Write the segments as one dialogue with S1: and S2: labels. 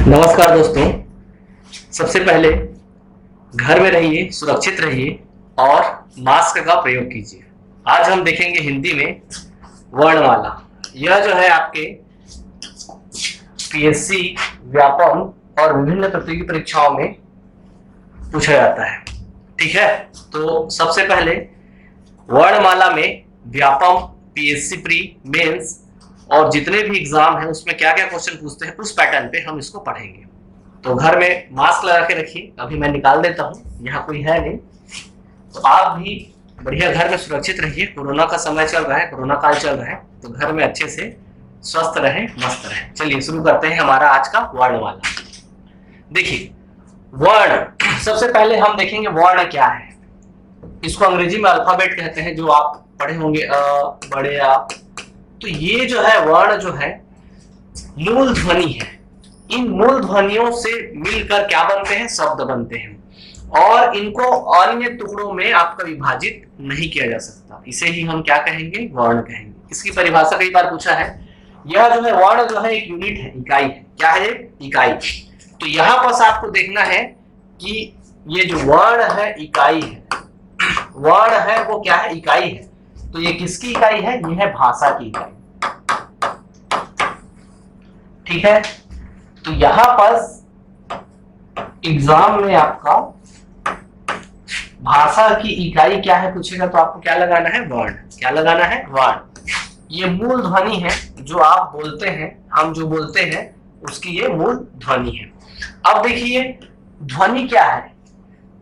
S1: नमस्कार दोस्तों। सबसे पहले घर में रहिए, सुरक्षित रहिए और मास्क का प्रयोग कीजिए। आज हम देखेंगे हिंदी में वर्णमाला। यह जो है आपके पीएससी, व्यापम और विभिन्न प्रतियोगी परीक्षाओं में पूछा जाता है। ठीक है, तो सबसे पहले वर्णमाला में व्यापम, पीएससी प्री, मेंस और जितने भी एग्जाम है उसमें क्या क्या क्वेश्चन पूछते हैं उस पैटर्न पे हम इसको पढ़ेंगे। तो घर में मास्क लगा के रखिए। अभी मैं निकाल देता हूँ, यहाँ कोई है नहीं। तो आप भी बढ़िया घर में सुरक्षित रहिए। कोरोना का समय चल रहा है, कोरोना काल चल रहा है, तो घर में अच्छे से स्वस्थ रहे, मस्त रहे। चलिए शुरू करते हैं हमारा आज का वर्णमाला। देखिए वर्ण, सबसे पहले हम देखेंगे वर्ण क्या है। इसको अंग्रेजी में अल्फाबेट कहते हैं, जो आप पढ़े होंगे अ, बड़े आ। तो ये जो है वर्ण जो है मूल ध्वनि है। इन मूल ध्वनियों से मिलकर क्या बनते हैं? शब्द बनते हैं और इनको अन्य टुकड़ों में आपका विभाजित नहीं किया जा सकता। इसे ही हम क्या कहेंगे? वर्ण कहेंगे। इसकी परिभाषा कई बार पूछा है। यह जो है वर्ण जो है एक यूनिट है, इकाई है। क्या है? इकाई। तो यहाँ पर आपको देखना है कि ये जो वर्ण है इकाई है। वर्ण है वो क्या है? इकाई है। तो ये किसकी इकाई है? ये है भाषा की इकाई। ठीक है, तो यहां पर एग्जाम में आपका भाषा की इकाई क्या है पूछेगा तो आपको क्या लगाना है? वर्ण। क्या लगाना है? वर्ण। ये मूल ध्वनि है जो आप बोलते हैं, हम जो बोलते हैं उसकी ये मूल ध्वनि है। अब देखिए ध्वनि क्या है?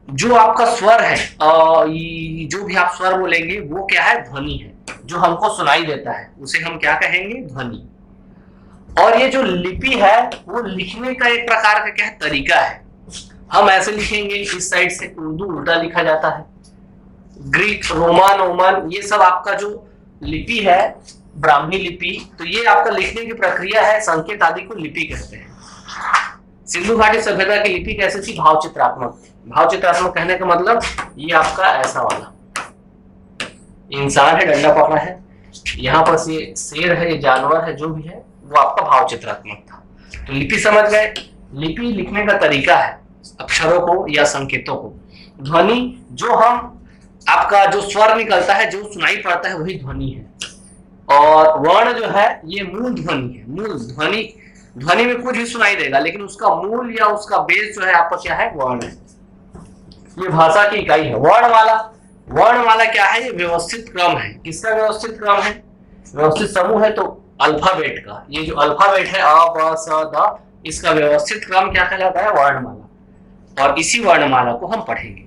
S1: जो आपका स्वर है, जो भी आप स्वर बोलेंगे वो क्या है? ध्वनि है। जो हमको सुनाई देता है उसे हम क्या कहेंगे? ध्वनि। और ये जो लिपि है वो लिखने का एक प्रकार का क्या है? तरीका है। हम ऐसे लिखेंगे, इस साइड से उर्दू उल्टा लिखा जाता है, ग्रीक, रोमान, ओमान, ये सब आपका जो लिपि है, ब्राह्मी लिपि, तो ये आपका लिखने की प्रक्रिया है। संकेत आदि को लिपि कहते हैं। सिंधु घाटी सभ्यता की लिपि कैसे थी? भाव चित्रात्मक। भाव चित्रात्मक कहने का मतलब ये आपका ऐसा वाला इंसान है, डंडा पकड़ा है, यहाँ पर ये शेर है, ये जानवर है, जो भी है वो आपका भाव चित्रात्मक था। तो लिपि समझ गए? लिपि लिखने का तरीका है, अक्षरों को या संकेतों को। ध्वनि जो हम आपका जो स्वर निकलता है, जो सुनाई पड़ता है, वही ध्वनि है। और वर्ण जो है ये मूल ध्वनि है। मूल ध्वनि, ध्वनि में कुछ भी सुनाई देगा लेकिन उसका मूल या उसका बेस जो है आपका क्या है? वर्ण है। ये भाषा की इकाई है। वर्णमाला, वर्णमाला क्या है? ये व्यवस्थित क्रम है। किसका व्यवस्थित क्रम है? व्यवस्थित समूह है तो अल्फाबेट का। ये जो अल्फाबेट है अ, ब, स, द, इसका व्यवस्थित क्रम क्या कहलाता है? वर्णमाला। और इसी वर्णमाला को हम पढ़ेंगे।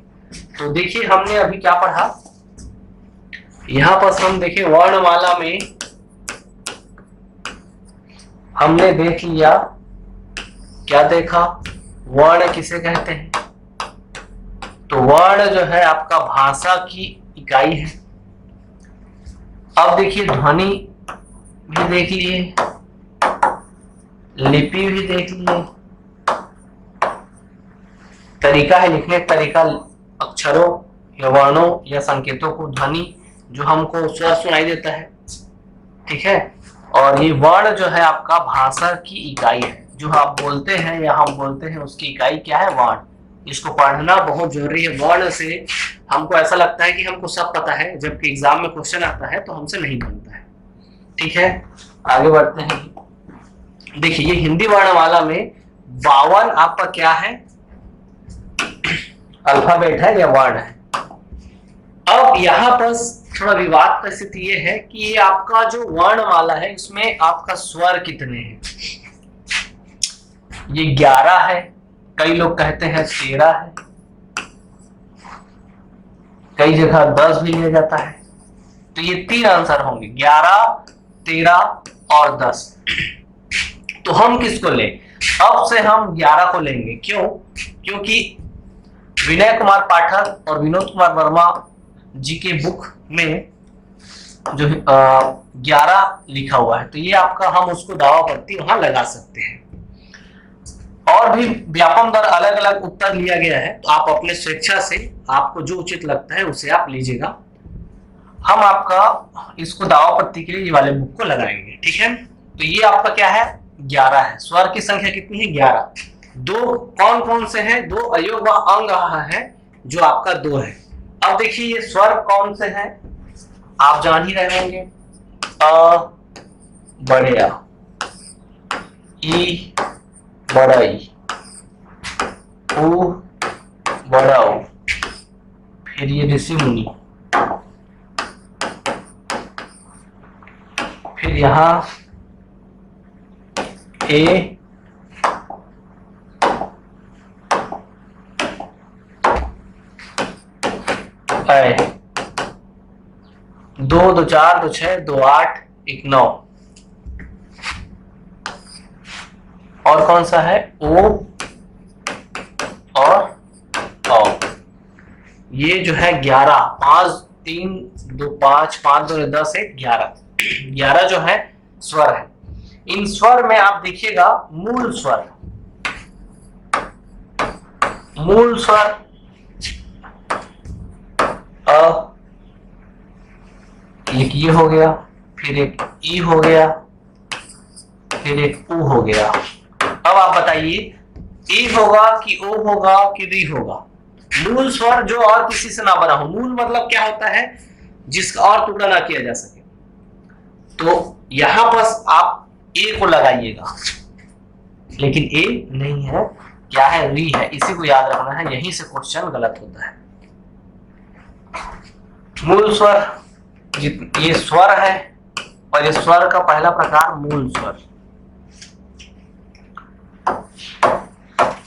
S1: तो देखिए हमने अभी क्या पढ़ा, यहां पर हम देखें वर्णमाला में हमने देख लिया, क्या देखा? वर्ण किसे कहते हैं? तो वर्ण जो है आपका भाषा की इकाई है। अब देखिए ध्वनि भी देख लिए, लिपि भी देख लिए, तरीका है लिखने का तरीका, अक्षरों या वर्णों या संकेतों को, ध्वनि जो हमको स्वर सुनाई देता है। ठीक है, और ये वर्ण जो है आपका भाषा की इकाई है। जो आप बोलते हैं या हम बोलते हैं उसकी इकाई क्या है? वर्ण। इसको पढ़ना बहुत जरूरी है। वर्ण से हमको ऐसा लगता है कि हमको सब पता है, जबकि एग्जाम में क्वेश्चन आता है तो हमसे नहीं बनता है। ठीक है, आगे बढ़ते हैं। देखिए ये हिंदी वर्णमाला में 52 आपका क्या है? अल्फाबेट है या वर्ण है। अब यहाँ पर थोड़ा विवाद का स्थिति ये है कि ये आपका जो वर्णमाला है इसमें आपका स्वर कितने हैं? ये 11 है, कई लोग कहते हैं 13 है, कई जगह 10 भी लिया जाता है। तो ये 3 आंसर होंगे, 11, 13 और 10। तो हम किसको लें? अब से हम 11 को लेंगे। क्यों? क्योंकि विनय कुमार पाठक और विनोद कुमार वर्मा जी के बुक में जो 11 लिखा हुआ है, तो ये आपका, हम उसको दावा पत्ती वहां लगा सकते हैं। और भी व्यापम द्वारा अलग अलग उत्तर लिया गया है, तो आप अपने स्वेच्छा से आपको जो उचित लगता है उसे आप लीजिएगा। हम आपका इसको दावा पत्ती के लिए ये वाले बुक को लगाएंगे। ठीक है, तो ये आपका क्या है? 11 है। स्वर की संख्या कितनी है? 11। दो कौन कौन से हैं? दो अयोग व अंग है जो आपका 2 है। अब देखिए ये स्वर कौन से हैं, आप जान ही रहे होंगे। अ बड़े आ, ई बड़ा ई, ऊ बड़ा ऊ, फिर ये ऋषि मुनि, फिर यहां ए ऐ, 2 2 4 2 6 2 8 1 9, और कौन सा है? ओ और औ। ये जो है 11, 5 3 2 5 5 2 10 1 11, 11 जो है स्वर है। इन स्वर में आप देखिएगा मूल स्वर, मूल स्वर अ, एक ये हो गया, फिर एक ई हो गया, फिर एक ऊ हो गया। अब आप बताइए ई होगा कि ओ होगा कि री होगा? मूल स्वर जो और किसी से ना बना हो। मूल मतलब क्या होता है? जिसका और टुकड़ा ना किया जा सके। तो यहां बस आप ए को लगाइएगा, लेकिन ए नहीं है, क्या है? री है। इसी को याद रखना है, यहीं से क्वेश्चन गलत होता है। मूल स्वर ये स्वर है, और ये स्वर का पहला प्रकार मूल स्वर।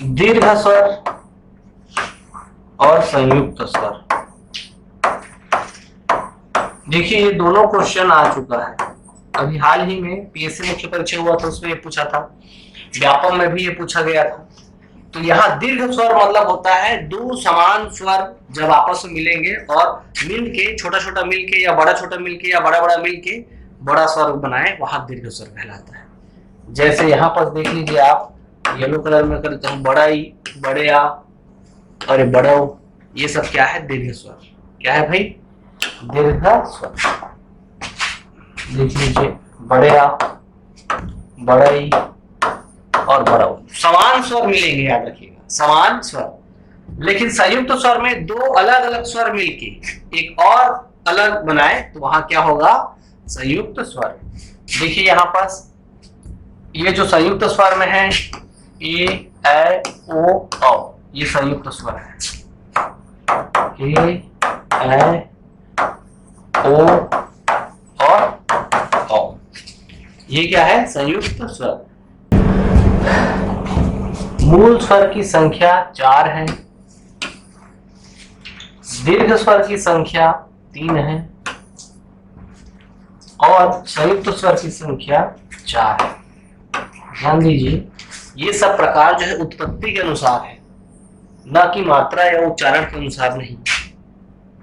S1: दीर्घ स्वर और संयुक्त स्वर। देखिए ये दोनों क्वेश्चन आ चुका है अभी हाल ही में, पीएससी मुख्य परीक्षा हुआ था उसमें ये पूछा था, व्यापम में भी ये पूछा गया था। तो यहाँ दीर्घ स्वर मतलब होता है दो समान स्वर जब आपस में मिलेंगे और मिलके, छोटा छोटा मिलके या बड़ा छोटा मिलके या बड़ा बड़ा मिलके बड़ा स्वर बनाए, वहां दीर्घ स्वर कहलाता है। जैसे यहाँ पर देख लीजिए आप, येलो कलर में करते हैं बड़ा ई, बड़े आ और बड़ा ओ, ये सब क्या है? दीर्घ स्वर। क्या है भाई? दीर्घ स्वर। देख लीजिए बड़े आ, बड़ा ई और बड़ा ओ, समान स्वर मिलेंगे, याद रखिएगा समान स्वर। लेकिन संयुक्त स्वर में दो अलग अलग स्वर मिलके एक और अलग बनाए तो वहां क्या होगा? संयुक्त स्वर। देखिए यहाँ पास ये जो संयुक्त स्वर में है ए ऐ ओ औ, ये संयुक्त स्वर है। ए ऐ ओ और औ, ये क्या है? संयुक्त स्वर। मूल स्वर की संख्या 4 है, दीर्घ स्वर की संख्या 3 है और संयुक्त स्वर की संख्या 4 है। ध्यान दीजिए ये सब प्रकार जो है उत्पत्ति के अनुसार है, ना कि मात्रा या उच्चारण के अनुसार नहीं।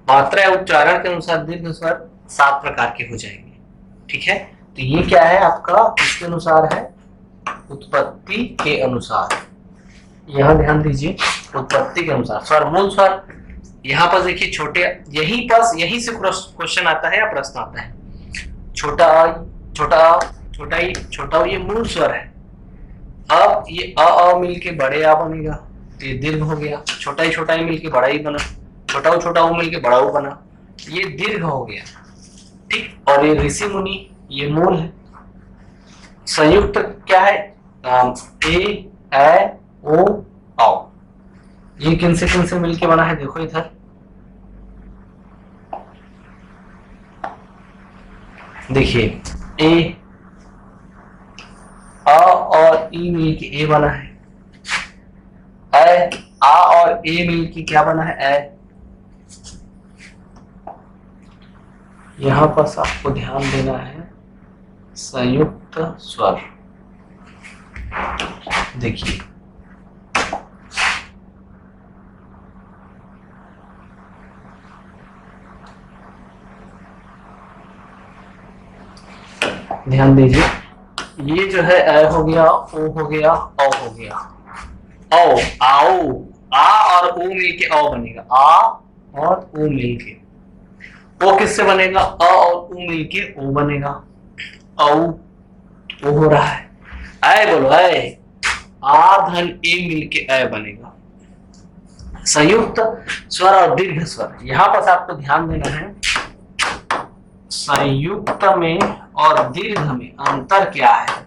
S1: मात्रा या उच्चारण के अनुसार दीर्घ स्वर 7 प्रकार के हो जाएंगे। ठीक है, तो ये क्या है आपका? किसके अनुसार है? उत्पत्ति के अनुसार। यहां ध्यान दीजिए, उत्पत्ति के अनुसार स्वर, मूल स्वर। यहाँ पर देखिए छोटे, यहीं से क्वेश्चन आता है या प्रश्न आता है। छोटा आ, छोटा आ, छोटा ई, छोटा ये मूल स्वर है। अब ये अ मिलके बड़े आ बनेगा तो ये दीर्घ हो गया। छोटा ही मिलके बड़ा ही बना, छोटा ऊ मिलके बड़ा ऊ बना, ये दीर्घ हो गया। ठीक, और ये ऋषि मुनि ये मूल है। संयुक्त क्या है? ए ऐ ओ औ, ये किन से मिलके बना है? देखो इधर, देखिए ए अ और ई मिलके ए बना है, ऐ आ और ए मिलके क्या बना है? ऐ। यहां पर आपको ध्यान देना है संयुक्त स्वर। देखिए ध्यान दीजिए, ये जो है ऐ हो गया, ओ हो गया, औ हो गया, औ आओ, आ और ओ मिलके औ बनेगा, आ और ओ मिलके। ओ किससे बनेगा? अ और ऊ मिलके ओ बनेगा, औ ओ हो रहा है। ऐ बोलो ऐ, आ धन ए मिलके ऐ बनेगा। संयुक्त स्वर और दीर्घ स्वर, यहां पर आपको ध्यान देना है संयुक्त में और दीर्घ में अंतर क्या है,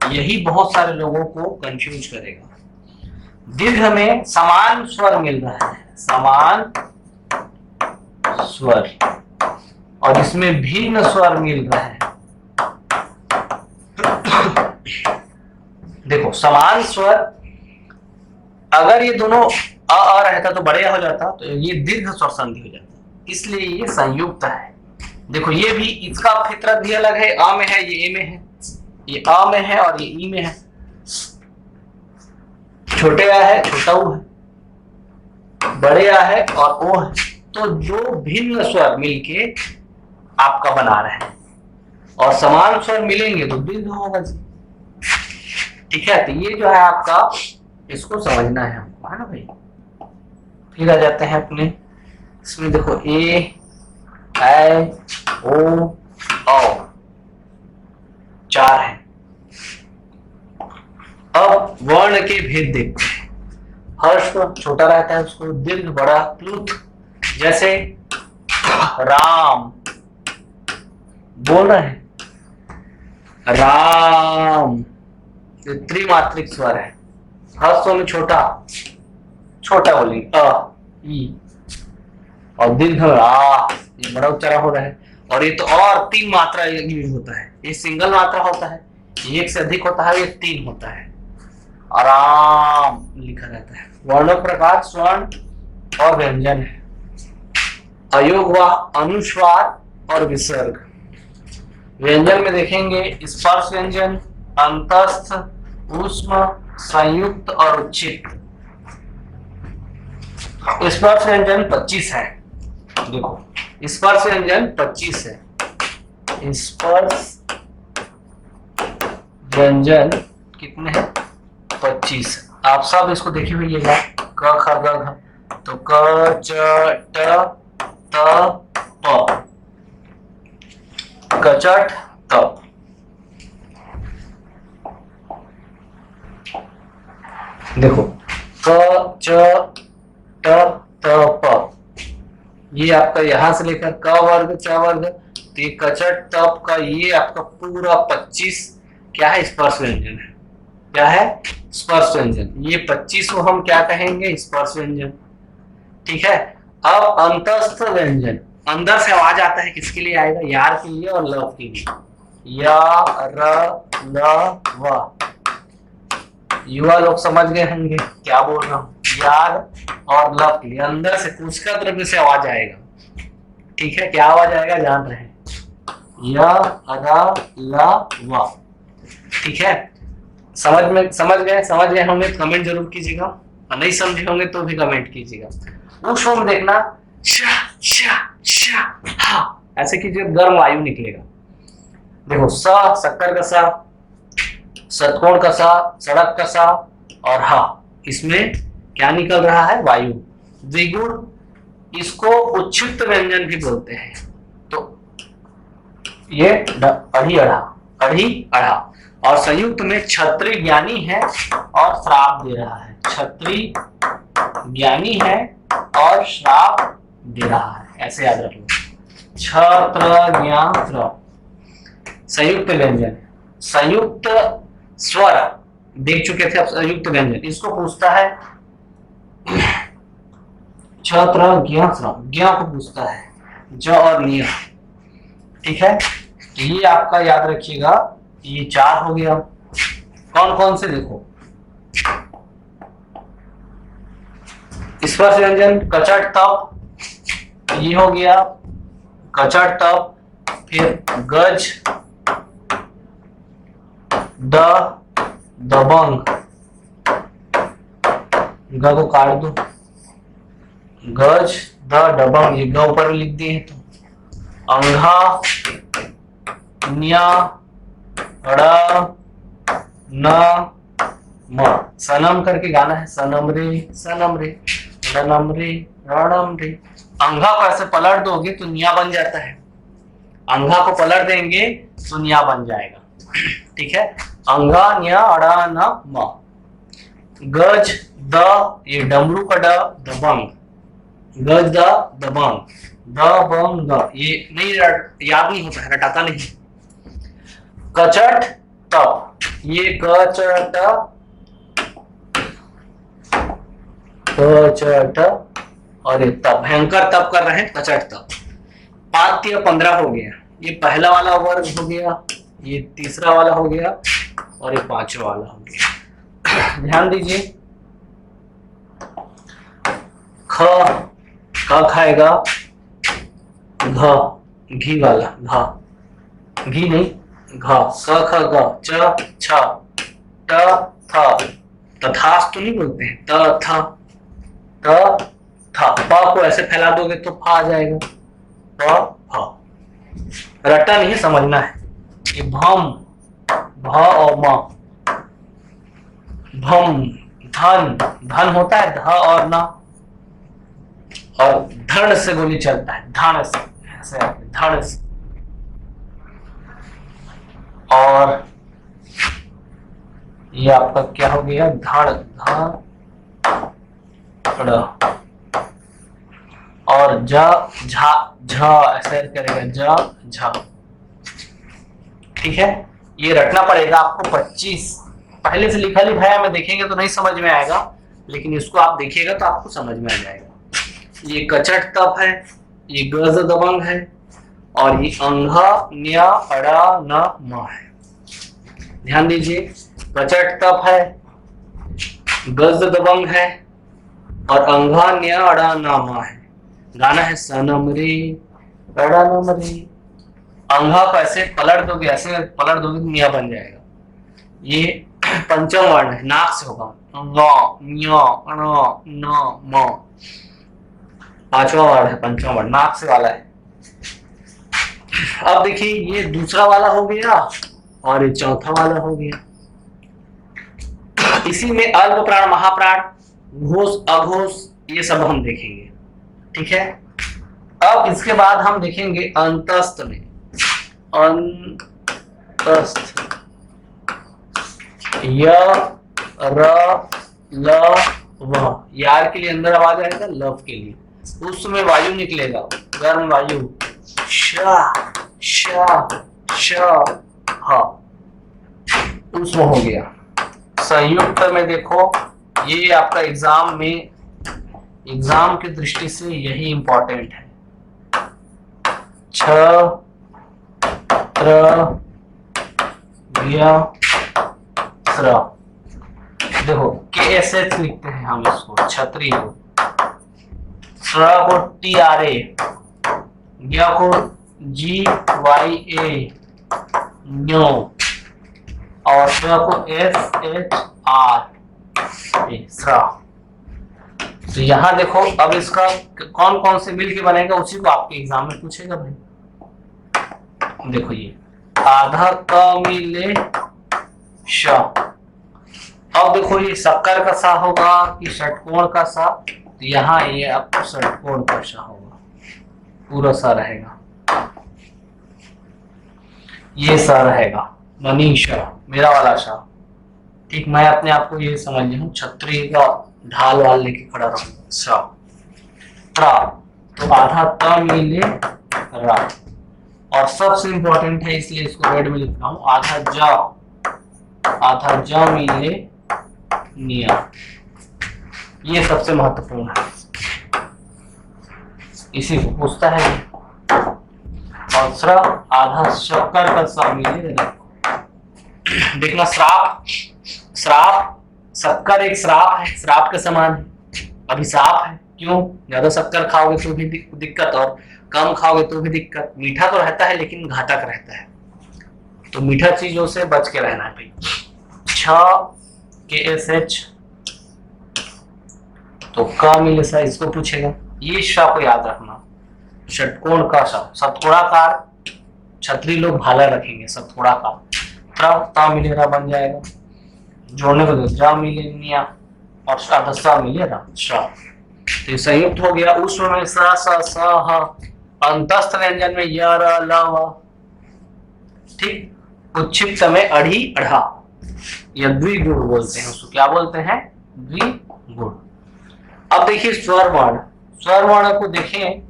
S1: यही बहुत सारे लोगों को कंफ्यूज करेगा। दीर्घ में समान स्वर मिल रहा है, समान स्वर, और इसमें भिन्न स्वर मिल रहा है। देखो समान स्वर, अगर ये दोनों अ रहता तो बड़े हो जाता, तो ये दीर्घ स्वर संधि हो जाता, इसलिए ये संयुक्त है। देखो ये भी, इसका फितरत भी अलग है, अ में है, ये ए में है, ये अ में है और ये ई में है। छोटे आ है, छोटा ऊ है, बड़े आ है और ओ है, तो जो भिन्न स्वर मिलके आपका बना रहे हैं, और समान स्वर मिलेंगे तो दीर्घ होगा जी। ठीक है, तो ये जो है आपका, इसको समझना है हमको, है ना भाई। फिर आ जाते हैं अपने इसमें, देखो ए ऐ ओ औ, 4 है। अब वर्ण के भेद देखते हैं। हर्ष तो छोटा रहता है, उसको दीर्घ बड़ा प्लुत, जैसे राम बोल रहे हैं, राम त्रिमात्रिक स्वर है। हर्षों में छोटा छोटा बोलेंगे अ ई, और दीर्घ आ, ये बड़ा उच्चारण हो रहा है। और ये तो और 3 मात्रा यूज होता है, ये सिंगल मात्रा होता है, एक से अधिक होता है, ये 3 होता है। आराम लिखा रहता है। वर्णों प्रकार स्वर्ण और व्यंजन है, अयोग व अनुस्वार और विसर्ग। व्यंजन में देखेंगे स्पर्श व्यंजन, अंतस्थ, ऊष्म, संयुक्त और उच्चित। स्पर्श व्यंजन 25 है। देखो स्पर्श व्यंजन 25 है। स्पर्श व्यंजन कितने हैं? 25। आप सब इसको देखे हुईएगा, क ख ग घ, तो क च ट त प, कचट तप। देखो क च ट त प, ये आपका यहां से लेकर क वर्ग च वर्ग, तो ये कचट तप का ये आपका पूरा 25 क्या है? स्पर्श व्यंजन है। क्या है? स्पर्श व्यंजन। ये 25 को हम क्या कहेंगे? स्पर्श व्यंजन। ठीक है। अब अंतस्थ व्यंजन, अंदर से आवाज आता है, किसके लिए आएगा? यार के लिए और लव के लिए। या र ल व, युवा लोग समझ गए होंगे क्या बोल रहा हूं। यार और लव के लिए अंदर से कुछ द्रव्य से आवाज आएगा। ठीक है, क्या आवाज आएगा जान रहे हैं? या र ल व। ठीक है, समझ गए होंगे तो कमेंट जरूर कीजिएगा, और नहीं समझे होंगे तो भी कमेंट कीजिएगा। उस में देखना शा शा शा हा, ऐसे कीजिए, गर्म वायु निकलेगा। देखो स शक्कर का सा, षटकोण का सा, सड़क का सा, और हा, इसमें क्या निकल रहा है? वायु। द्विगुण, इसको उच्छिष्ट व्यंजन भी बोलते हैं। तो ये अढ़ी अढ़ा, अढ़ी अढ़ा। और संयुक्त में छत्री ज्ञानी है और श्राप दे रहा है। छत्री ज्ञानी है और श्राप दे रहा है, ऐसे याद रख लो। छत्र ज्ञात्र संयुक्त व्यंजन। संयुक्त स्वर देख चुके थे अब। संयुक्त व्यंजन इसको पूछता है छत्र ज्ञात्र, ज्ञा को पूछता है ज और निय। ठीक है, ये आपका याद रखिएगा। ये 4 हो गया। कौन कौन से? देखो स्पर्श व्यंजन कचट तप, ये हो गया कचट तप। फिर गज, द दबंग, ग को काट दो, गज द दबंग, ये ग ऊपर लिख दिए हैं। तो अंघा, न्या, ड़ न म, सनम करके गाना है। सनम रे सनम रे, रनम रे रणम रे। अंघा को ऐसे पलट दोगे तो निया बन जाता है। अंघा को पलट देंगे तो निया बन जाएगा। ठीक है, अंगा न्या अड़ा न म, गज द, ये डमरू का ड, दबंग, गज the Dabangg, the Bang the, ये नहीं याद नहीं होता है, रटाता नहीं। कचट तप, ये कचट कचट और ये तप, भयंकर तप कर रहे हैं, कचट तप। 5 या 15 हो गया, ये पहला वाला वर्ग हो गया, ये तीसरा वाला हो गया और ये 5वां वाला हो गया। ध्यान दीजिए, ख, क खाएगा घ, घी वाला घ, घी नहीं घ, क ख ग, च छ, ट थ, तथास तो नहीं बोलते हैं, त थ, त थ, प को ऐसे फैला दोगे तो फ आ जाएगा, प फ, रट्टा नहीं समझना है। ये भम, भ और म, भम, धन, धन होता है ध और न, और धड़ से गोली चलता है, धड़ से, ऐसे धड़ से। और ये आपका क्या हो गया, धड़, ध, और ज, झा, झ ऐसे करेगा, ज, झ। ठीक है, ये रटना पड़ेगा आपको। 25 पहले से लिखा लिखाया में देखेंगे तो नहीं समझ में आएगा, लेकिन इसको आप देखिएगा तो आपको समझ में आ जाएगा। ये कचट तप है, ये गज दबंग है, और ये अंघा न्या अड़ा न म है। ध्यान दीजिए, कचट तप है, गज दबंग है और अंघा न्या अड़ा न म है। गाना है सनम रे अड़ा नम रे, अंघा को ऐसे पलट दोगे, ऐसे पलट दोगे तो निया बन जाएगा। ये पंचम वर्ण है, नाक से होगा, अंगा न्या अड़ा न म। 5वां वर्ण है, पंचम वर्ण नाक से वाला है। अब देखिए, ये दूसरा वाला हो गया और ये चौथा वाला हो गया। इसी में अल्प प्राण, महाप्राण, घोष, अघोष, ये सब हम देखेंगे। ठीक है, अब इसके बाद हम देखेंगे अंतस्थ में, अंतस्थ, य र ल व, यार के लिए अंदर आवाज आएगा, लव के लिए उसमें वायु निकलेगा, गर्म वायु, श श श ह, उसमें हो गया। संयुक्त में देखो, ये आपका एग्जाम की दृष्टि से यही इंपॉर्टेंट है। छ त्र स्र, देखो KSH लिखते हैं हम इसको, छतरी को, स्र को TRA, ज्ञ को GYA न्यो, और स्र को SHR स्र। तो यहां देखो, अब इसका कौन कौन से मिल के बनेगा उसी को आपके एग्जाम में पूछेगा भाई। देखो ये आधा क मिले श, अब देखो ये शक्कर का सा होगा कि षटकोण का सा, तो यहाँ ये आपको षटकोण का सा होगा, पूरा सा रहेगा, ये सा रहेगा, मनीषा मेरा वाला सा। ठीक, मैं अपने आप को ये समझ लिया हूँ, छतरी का ढाल वाल लेके खड़ा रहूंगा। सा त्रा, तो आधा त मिले रा, और सबसे इंपॉर्टेंट है इसलिए इसको रेड में लिख रहा हूं, आधा ज मिले निया, ये सबसे महत्वपूर्ण है, इसी को पूछता है। और स्र, आधा शक्कर का सा मिले रा। देखना, श्राप, शक्कर एक श्राप है, श्राप के समान है, अभिशाप है। क्यों? ज्यादा शक्कर खाओगे तो भी दिक्कत, और कम खाओगे तो भी दिक्कत। मीठा तो रहता है लेकिन घातक रहता है, तो मीठा चीजों से बच के रहना है भाई। छ KSH, तो क मिले सा, इसको पूछेगा। ये श को याद रखना, षटकोण का श, सतोड़ाकार, छतरी लोग भाला रखेंगे, सतोड़ाकार। ता मिले रा बन जाएगा, जोड़ने को जा मिले निया, और सा मिले रा श, तो संयुक्त हो गया। उष्ण में स स स ह, अंतस्थ व्यंजन में य र ल व। ठीक, उच्छिष्ट में अढ़ी अढ़ा या द्विगुण बोलते हैं उसको। क्या बोलते हैं? द्विगुण। अब देखिए स्वर वर्ण, स्वर वर्ण को देखें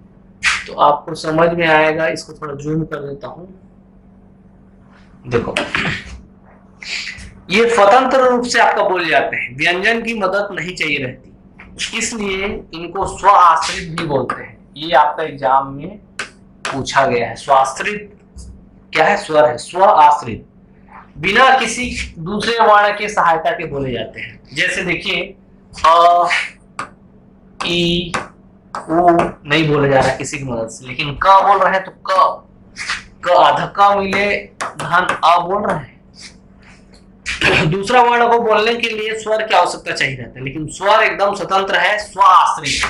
S1: तो आपको समझ में आएगा। इसको थोड़ा जूम कर देता हूं। देखो ये स्वतंत्र रूप से आपका बोले जाते हैं, व्यंजन की मदद नहीं चाहिए रहती, इसलिए इनको स्व आश्रित भी बोलते हैं। ये आपका एग्जाम में पूछा गया है। स्वाश्रित क्या है? स्वर है। स्व आश्रित बिना किसी दूसरे वर्ण के सहायता के बोले जाते हैं। जैसे देखिए अ, ई, उ नहीं बोले जा रहा किसी की मदद से, लेकिन क बोल रहे हैं तो क आधा क मिले धन अ बोल रहे हैं। दूसरा वर्ण को बोलने के लिए स्वर की आवश्यकता चाहिए रहता है, लेकिन स्वर एकदम स्वतंत्र है, स्व आश्रित,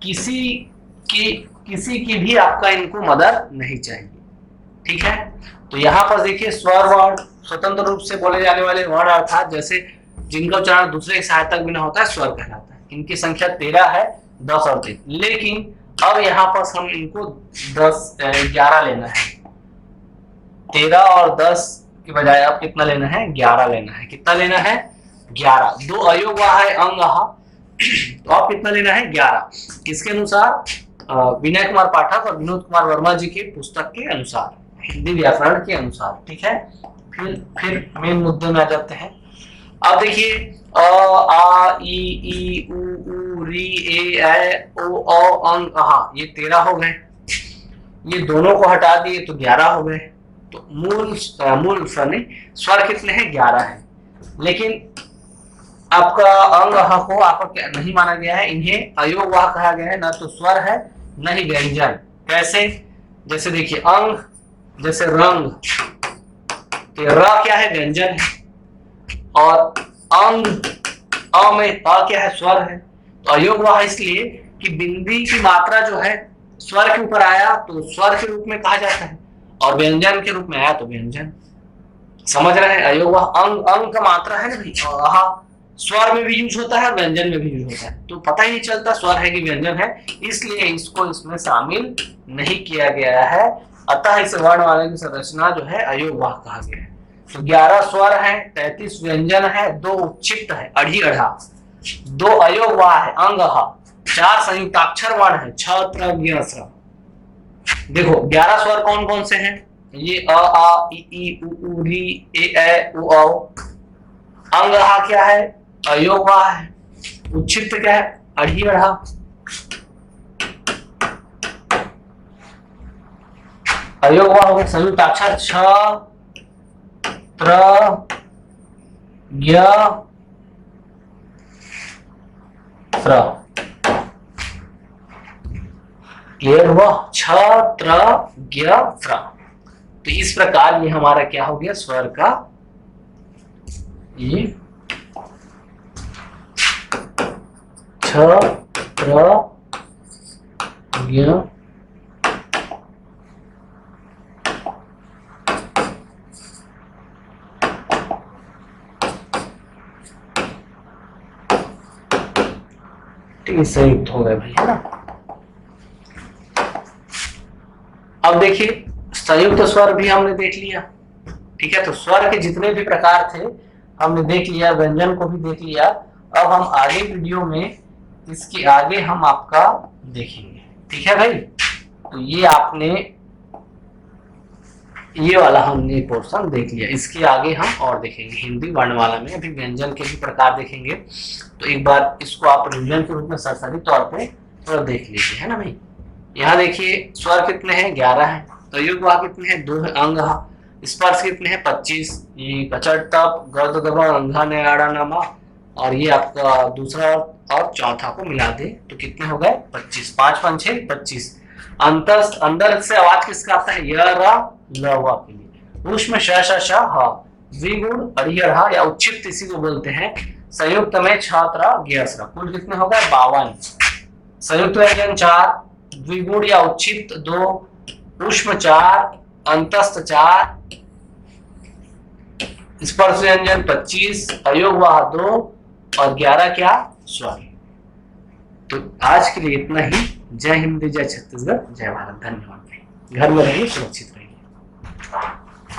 S1: किसी की भी आपका इनको मदद नहीं चाहिए। ठीक है, तो यहाँ पर देखिए स्वर वर्ण स्वतंत्र रूप से बोले जाने वाले वर्ण अर्थात जैसे जिनका उच्चारण दूसरे की सहायता बिना होता है स्वर कहलाता है। इनकी संख्या 13 है, 10 और 3। लेकिन अब यहाँ पर हम इनको 11 लेना है। 13 और 10 के बजाय अब कितना लेना है? 11 लेना है। कितना लेना है? 11। दो अयोग है अंग तो अब कितना लेना है? 11। किसके अनुसार? विनय कुमार पाठक और विनोद कुमार वर्मा जी के पुस्तक के अनुसार, हिंदी व्याकरण के अनुसार। ठीक है, फिर मेन मुद्दे में आ जाते हैं। अब देखिए अ आ ई उ री ए ओ अंग अहा, ये 13 हो गए। ये दोनों को हटा दिए तो 11 हो गए। तो मूल स्वर कितने हैं? 11 है। लेकिन आपका अंग को आपका क्या नहीं माना गया है, इन्हें अयोग वाह कहा गया है, ना तो स्वर है न ही व्यंजन। कैसे? जैसे देखिए अंग, जैसे रंग, तो र क्या है? व्यंजन है। और अंग अ में अ क्या है? स्वर है। तो अयोग वाह इसलिए कि बिंदी की मात्रा जो है स्वर के ऊपर आया तो स्वर के रूप में कहा जाता है, और व्यंजन के रूप में आया तो व्यंजन। समझ रहे हैं? अयोग वाह अंग का मात्रा है ना भाई, स्वर में भी यूज होता है, व्यंजन में भी यूज होता है, तो पता ही नहीं चलता स्वर है कि व्यंजन है, इसलिए इसको इसमें शामिल नहीं किया गया है। अतः इस वर्णमाला की संरचना जो है अयोग वाह कहा गया है। तो 11 स्वर है, 33 व्यंजन है, 2 उच्छिष्ट है अढ़ी अढ़ा, 2 अयोग वाह है अंग, 4 संयुक्ताक्षर वर्ण है छ त्र ज्ञ स्र। देखो 11 स्वर कौन कौन से हैं? ये अ आ ई उ री ए उ औ। अंग क्या है? अयोग वाह है। उच्छिष्ट क्या है? अढ़ी अढ़ा। अयोग वाह हो गया। संयुक्ताक्षर छ त्र ज्ञ स्र। क्लियर हुआ? छ त्र ज्ञ स्र। तो इस प्रकार ये हमारा क्या हो गया? स्वर का ये छ त्र ज्ञ संयुक्त हो गए भाई, है ना। अब देखिए संयुक्त स्वर भी हमने देख लिया। ठीक है, तो स्वर के जितने भी प्रकार थे हमने देख लिया, व्यंजन को भी देख लिया। अब हम आगे वीडियो में इसके आगे हम आपका देखेंगे। ठीक है भाई, तो ये आपने ये वाला हमने पोर्शन देख लिया। इसके आगे हम और देखेंगे हिंदी वर्णमाला में, अभी व्यंजन के भी प्रकार देखेंगे। तो एक बार इसको आप रिवीजन के रूप में सरसरी तौर पे थोड़ा देख लीजिए, है ना भाई। यहाँ देखिए स्वर कितने हैं? 11 है। तो अयोग वाह कितने हैं? 2 है। अंग स्पर्श कितने हैं? 25। ये कचट तप गर्द दबा अंधा नयाड़ा नामा, और ये आपका दूसरा और चौथा को मिला दे तो कितने हो गए? 25। 5 5 6 25। अंदर से आवाज किसका आता है? य र ल व के लिए। ऊष्म श श श ह। द्विगुण अढ़ी अढ़ा या उच्छिष्ट इसी को बोलते हैं। संयुक्त में छ त्र ज्ञ स्र। कुल कितने हो गए? 52। संयुक्त व्यंजन 4, द्विगुण या उच्छिष्ट 2, ऊष्म 4, अंतस्थ 4, स्पर्श व्यंजन 25, अयोग वाह 2 और 11 क्या? स्वर। तो आज के लिए इतना ही। जय हिंद, जय छत्तीसगढ़, जय भारत। धन्यवाद। घर में रहिए, सुरक्षित रहिए।